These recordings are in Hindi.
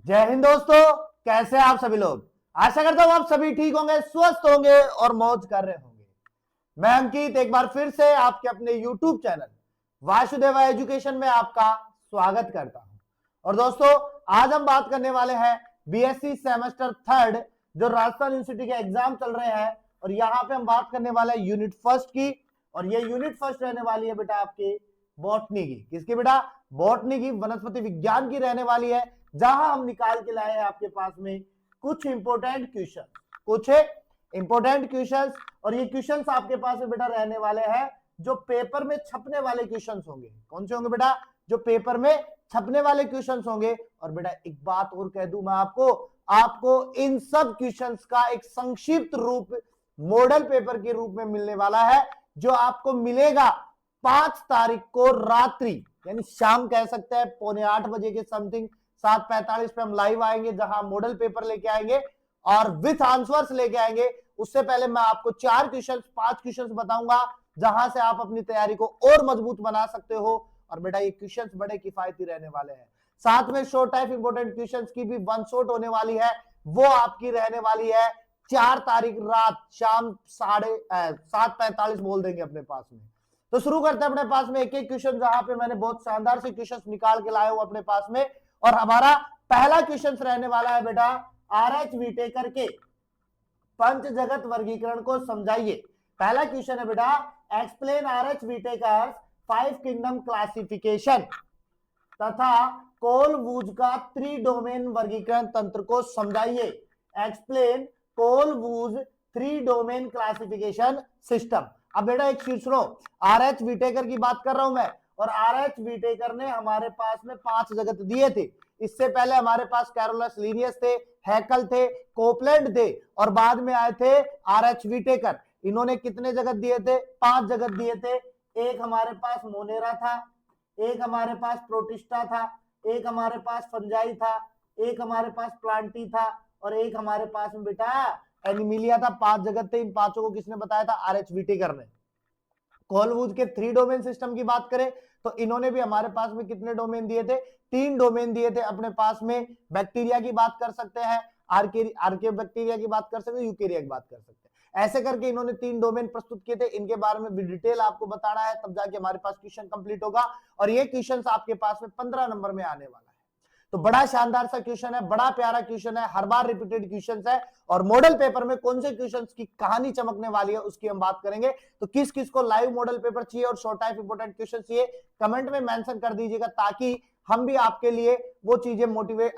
जय हिंद दोस्तों, कैसे हैं आप सभी लोग। आशा करता हूं आप सभी ठीक होंगे, स्वस्थ होंगे और मौज कर रहे होंगे। मैं अंकित एक बार फिर से आपके अपने YouTube चैनल वासुदेवा एजुकेशन में आपका स्वागत करता हूं। और दोस्तों, आज हम बात करने वाले हैं बीएससी सेमेस्टर थर्ड जो राजस्थान यूनिवर्सिटी के एग्जाम चल रहे हैं। और यहाँ पे हम बात करने वाले हैं यूनिट फर्स्ट की। और ये यूनिट फर्स्ट रहने वाली है बेटा आपकी बॉटनी की। किसकी बेटा? बॉटनी की, वनस्पति विज्ञान की रहने वाली है। जहां हम निकाल के लाए हैं आपके पास में कुछ इंपोर्टेंट क्वेश्चंस। और ये क्वेश्चंस आपके पास में बेटा रहने वाले हैं जो पेपर में छपने वाले क्वेश्चंस होंगे। कौन से होंगे बेटा? जो पेपर में छपने वाले क्वेश्चंस होंगे। और बेटा एक बात और कह दूं मैं आपको इन सब क्वेश्चंस का एक संक्षिप्त रूप मॉडल पेपर के रूप में मिलने वाला है, जो आपको मिलेगा 5 तारीख को रात्रि, यानी शाम कह सकते हैं 7:45 के समथिंग, 7:45 पे हम लाइव आएंगे, जहां मॉडल पेपर लेके आएंगे और विथ आंसर्स लेके आएंगे। उससे पहले मैं आपको 5 क्वेश्चंस बताऊंगा, जहां से आप अपनी तैयारी को और मजबूत बना सकते हो। और बेटा ये क्वेश्चंस बड़े किफायती रहने वाले हैं। साथ में शॉर्ट टाइप इंपोर्टेंट क्वेश्चंस की भी वन शॉट होने वाली है, वो आपकी रहने वाली है 4 तारीख रात शाम 7:45 बोल देंगे अपने पास में। तो शुरू करते हैं अपने पास में एक एक क्वेश्चन, जहां पे मैंने बहुत शानदार से क्वेश्चंस निकाल के लाया हूं अपने पास में। और हमारा पहला क्वेश्चन रहने वाला है बेटा आर.एच. विटेकर के पंच जगत वर्गीकरण को समझाइए। पहला क्वेश्चन है बेटा, explain R H. Whittaker 5 kingdom classification तथा कोलवुज का 3 डोमेन वर्गीकरण तंत्र को समझाइए। Explain Carl Woese 3 domain classification system. अब बेटा एक चीज सुनो, आर.एच. विटेकर की बात कर रहा हूं मैं, और आर.एच. विटेकर ने हमारे पास में 5 जगत दिए थे। इससे पहले हमारे पास कैरोलस लीनियस थे, हैकल थे, कोपलैंड थे, और बाद में आए थे आर.एच. विटेकर। इन्होंने कितने जगत दिए थे? 5 जगत दिए थे। एक हमारे पास मोनेरा था, एक हमारे पास प्रोटिस्टा था, एक हमारे पास फंजाई था, एक हमारे पास प्लांटी था, और एक हमारे पास में बेटा एनिमिलिया था। 5 जगत थे। इन पांचों को किसने बताया था? आर.एच. विटेकर ने। कोलवुज के 3 डोमेन सिस्टम की बात करें तो इन्होंने भी हमारे पास में कितने डोमेन दिए थे? 3 डोमेन दिए थे अपने पास में। बैक्टीरिया की बात कर सकते हैं, आर्के बैक्टीरिया की बात कर सकते हैं, यूकेरिया की बात कर सकते हैं। ऐसे करके इन्होंने 3 डोमेन प्रस्तुत किए थे। इनके बारे में भी डिटेल आपको बताना है, तब जाके हमारे पास क्वेश्चन कंप्लीट होगा। और ये क्वेश्चन आपके पास में 15 नंबर में आने वाला है। तो बड़ा शानदार सा क्वेश्चन है, बड़ा प्यारा क्वेश्चन है, हर बार रिपीटेड क्वेश्चन है। और मॉडल पेपर में कौन से क्वेश्चन की कहानी चमकने वाली है उसकी हम बात करेंगे। तो किस किस को लाइव मॉडल पेपर चाहिए और शॉर्ट टाइप इंपोर्टेंट क्वेश्चन चाहिए, कमेंट में मेंशन कर दीजिएगा, ताकि हम भी आपके लिए वो चीजें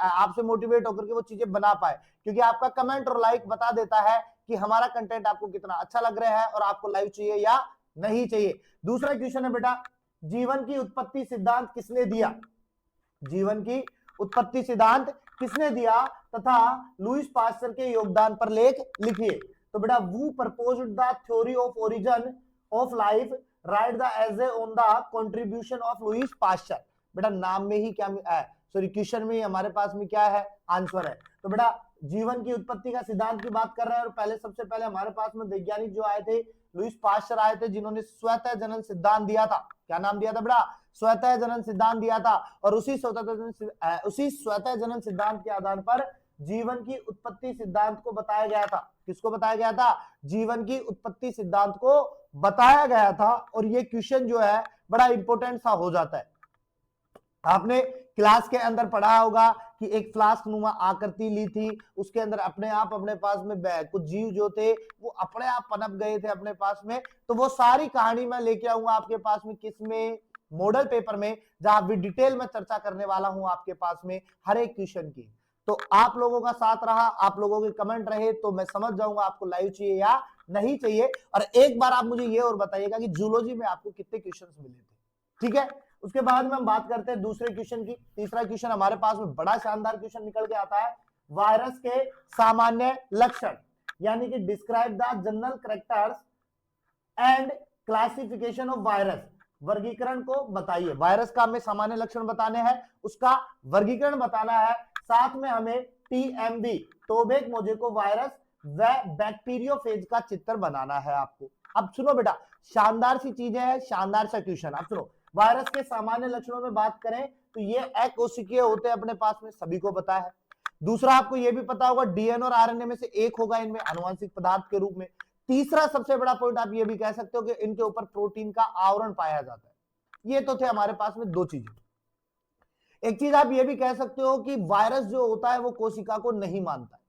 आपसे मोटिवेट होकर के वो चीजें बना पाए। क्योंकि आपका कमेंट और लाइक बता देता है कि हमारा कंटेंट आपको कितना अच्छा लग रहा है और आपको लाइव चाहिए या नहीं चाहिए। दूसरा क्वेश्चन है बेटा, जीवन की उत्पत्ति सिद्धांत किसने दिया? जीवन की उत्पत्ति सिद्धांत किसने दिया तथा लुईस पास्चर के योगदान पर लेख लिखिए। तो बेटा who proposed the theory of origin of life, write the essay on the contribution of Louis Pasteur. बेटा नाम में ही क्या सॉरी क्वेश्चन में ही हमारे पास में क्या है? आंसर है। तो बेटा जीवन की उत्पत्ति का सिद्धांत की बात कर रहे हैं, और पहले सबसे पहले हमारे पास में वैज्ञानिक जो आए थे लुईस पास्चर आए थे, जिन्होंने स्वतः जनन सिद्धांत दिया था। क्या नाम दिया था बेटा? स्वतः जनन सिद्धांत दिया था। और उसी स्वतः जनन सिद्धांत के आधार पर जीवन की उत्पत्ति सिद्धांत को बताया गया था। किसको बताया गया था? जीवन की उत्पत्ति सिद्धांत को बताया गया था। और ये क्वेश्चन जो है बड़ा इंपॉर्टेंट सा हो जाता है। आपने क्लास के अंदर पढ़ा होगा कि एक फ्लास्क नुमा आकृति ली थी, उसके अंदर अपने आप अपने पास में कुछ जीव जो थे वो अपने आप पनप गए थे अपने पास में। तो वो सारी कहानी मैं लेके आऊंगा आपके पास में, किसमें? मॉडल पेपर में, जहां भी डिटेल में चर्चा करने वाला हूं आपके पास में हर एक क्वेश्चन की। तो आप लोगों का साथ रहा, आप लोगों के कमेंट रहे, तो मैं समझ जाऊंगा आपको लाइव चाहिए या नहीं चाहिए। और एक बार आप मुझे ये और बताइएगा कि जूलॉजी में आपको कितने क्वेश्चन मिले थे, ठीक है? उसके बाद में हम बात करते हैं दूसरे क्वेश्चन की। तीसरा क्वेश्चन हमारे पास में बड़ा शानदार क्वेश्चन निकल के आता है, वायरस के सामान्य लक्षण, यानी कि describe the general characters and classification of virus. वर्गीकरण को बताइए। वायरस का हमें सामान्य लक्षण बताने हैं, उसका वर्गीकरण बताना है, साथ में हमें टीएमवी टोबैक मोज़ेको वायरस व बैक्टीरियोफेज का चित्र बनाना है आपको। अब सुनो बेटा, शानदार सी चीजें हैं, शानदार सा क्वेश्चन। अब सुनो, वायरस के सामान्य लक्षणों में बात करें तो ये अकोशिकीय होते हैं अपने पास में, सभी को पता है। दूसरा आपको यह भी पता होगा डीएनए और आरएनए में से एक होगा इनमें आनुवंशिक पदार्थ के रूप में। तीसरा सबसे बड़ा पॉइंट आप ये भी कह सकते हो कि इनके ऊपर प्रोटीन का आवरण पाया जाता है। ये तो थे हमारे पास में दो चीजें। एक चीज आप ये भी कह सकते हो कि वायरस जो होता है वो कोशिका को नहीं मानता है,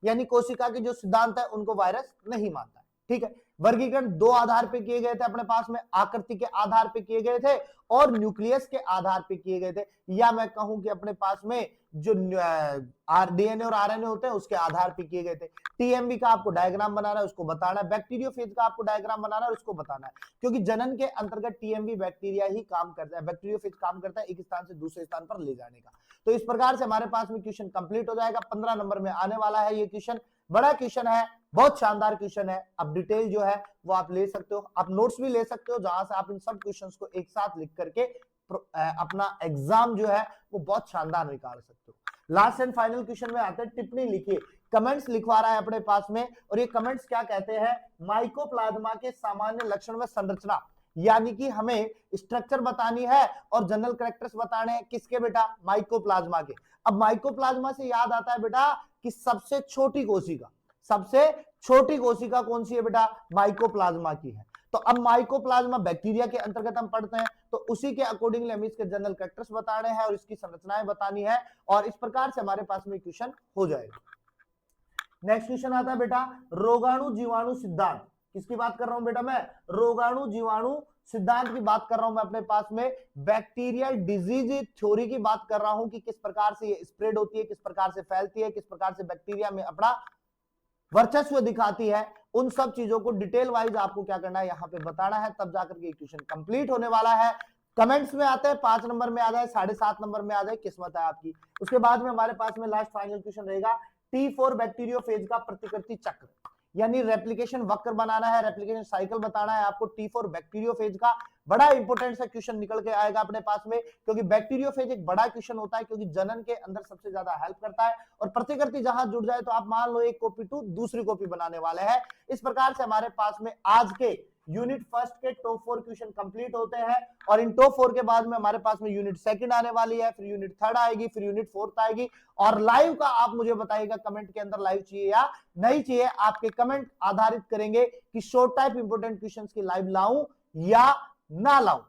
यानी कोशिका के जो सिद्धांत है उनको वायरस नहीं मानता है। ठीक है, वर्गीकरण दो आधार पे किए गए थे अपने पास में, आकृति के आधार पे किए गए थे और न्यूक्लियस के आधार पे किए गए थे, या मैं कहूं कि अपने पास में जो डीएनए और आरएनए होते हैं उसके आधार पे किए गए थे। टीएमबी का आपको डायग्राम बनाना है, उसको बताना है। बैक्टीरियोफेज का आपको डायग्राम बनाना है, उसको बताना है, क्योंकि जनन के अंतर्गत टीएमबी बैक्टीरिया ही काम करता है, बैक्टीरियोफेज काम करता है एक स्थान से दूसरे स्थान पर ले जाने का। तो इस प्रकार से हमारे पास में क्वेश्चन कंप्लीट हो जाएगा। 15 नंबर में आने वाला है ये क्वेश्चन, बड़ा क्वेश्चन है, बहुत शानदार क्वेश्चन है। अब डिटेल जो है वो आप ले सकते हो, आप नोट्स भी ले सकते हो, जहां से आप इन सब क्वेश्चंस को एक साथ लिख करके अपना एग्जाम जो है वो बहुत शानदार निकाल सकते हो। लास्ट एंड फाइनल क्वेश्चन में आते हैं, टिप्पणी लिखिए। कमेंट्स लिखवा रहा है अपने पास में, और ये कमेंट्स क्या कहते हैं, माइकोप्लाज्मा के सामान्य लक्षण व संरचना, यानी कि हमें स्ट्रक्चर बतानी है और जनरल कैरेक्टर्स बताने हैं। किसके बेटा, माइकोप्लाज्मा के। अब माइकोप्लाज्मा से याद आता है बेटा कि सबसे छोटी कोशिका, सबसे छोटी कोशिका कौन सी है बेटा, माइकोप्लाज्मा की है। तो अब माइकोप्लाज्मा बैक्टीरिया के अंतर्गत हम पढ़ते हैं, तो उसी के अकॉर्डिंगली हमें इसके जनरल कैरेक्टर्स बताने हैं और इसकी संरचनाएं बतानी है, और इस प्रकार से हमारे पास में क्वेश्चन हो जाएगा। नेक्स्ट क्वेश्चन आता है बेटा, रोगाणु जीवाणु सिद्धांत। किसकी बात कर रहा हूं बेटा मैं, रोगाणु जीवाणु सिद्धांत की बात कर रहा हूं मैं अपने पास में। बैक्टीरियल डिजीज थ्योरी की बात कर रहा हूं कि किस प्रकार से ये स्प्रेड होती है, किस प्रकार से फैलती है, किस प्रकार से बैक्टीरिया में अपना वर्चस्व दिखाती है। उन सब चीजों को डिटेल वाइज आपको क्या करना है, यहाँ पे बताना है, तब जाकर के क्वेश्चन कंप्लीट होने वाला है। कमेंट्स में आते हैं, 5 नंबर में आ जाए, 7.5 नंबर में आ जाए, किस्मत है आपकी। उसके बाद में हमारे पास में लास्ट फाइनल क्वेश्चन रहेगा, T4 बैक्टीरियोफेज का प्रतिकृति चक्र, यानी रेप्लिकेशन वक्र बनाना है, रेप्लिकेशन साइकिल बताना है आपको T4 बैक्टीरियोफेज का। बड़ा इंपॉर्टेंट सा क्वेश्चन निकल के आएगा अपने पास में, क्योंकि बैक्टीरियोफेज एक बड़ा क्वेश्चन होता है, क्योंकि जनन के अंदर सबसे ज्यादा हेल्प करता है, और प्रतिकृति जहां जुड़ जाए तो आप मान लो एक कॉपी टू दूसरी कॉपी बनाने वाले हैं। इस प्रकार से हमारे पास में आज के यूनिट फर्स्ट के टॉप 4 क्वेश्चन कंप्लीट होते हैं, और इन टॉप 4 के बाद में हमारे पास में यूनिट सेकंड आने वाली है, फिर यूनिट थर्ड आएगी, फिर यूनिट फोर्थ आएगी। और लाइव का आप मुझे बताइएगा कमेंट के अंदर, लाइव चाहिए या नहीं चाहिए। आपके कमेंट आधारित करेंगे कि शॉर्ट टाइप इंपोर्टेंट क्वेश्चंस की लाइव लाऊं या ना लाऊं।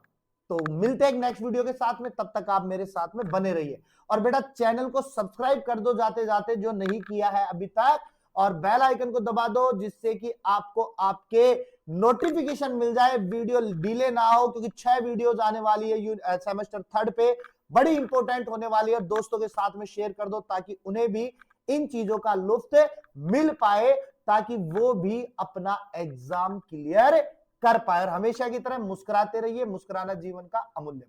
तो मिलते हैं एक नेक्स्ट वीडियो के साथ में, तब तक आप मेरे साथ में बने रहिए। और बेटा चैनल को सब्सक्राइब कर दो जाते जाते, जो नहीं किया है अभी तक, और बेल आइकन को दबा दो, जिससे कि आपको आपके नोटिफिकेशन मिल जाए, वीडियो डिले ना हो, क्योंकि 6 वीडियोज आने वाली है सेमेस्टर थर्ड पे, बड़ी इंपॉर्टेंट होने वाली है। दोस्तों के साथ में शेयर कर दो ताकि उन्हें भी इन चीजों का लुत्फ मिल पाए, ताकि वो भी अपना एग्जाम क्लियर कर पाए। और हमेशा की तरह मुस्कुराते रहिए, मुस्कुराना जीवन का अमूल्य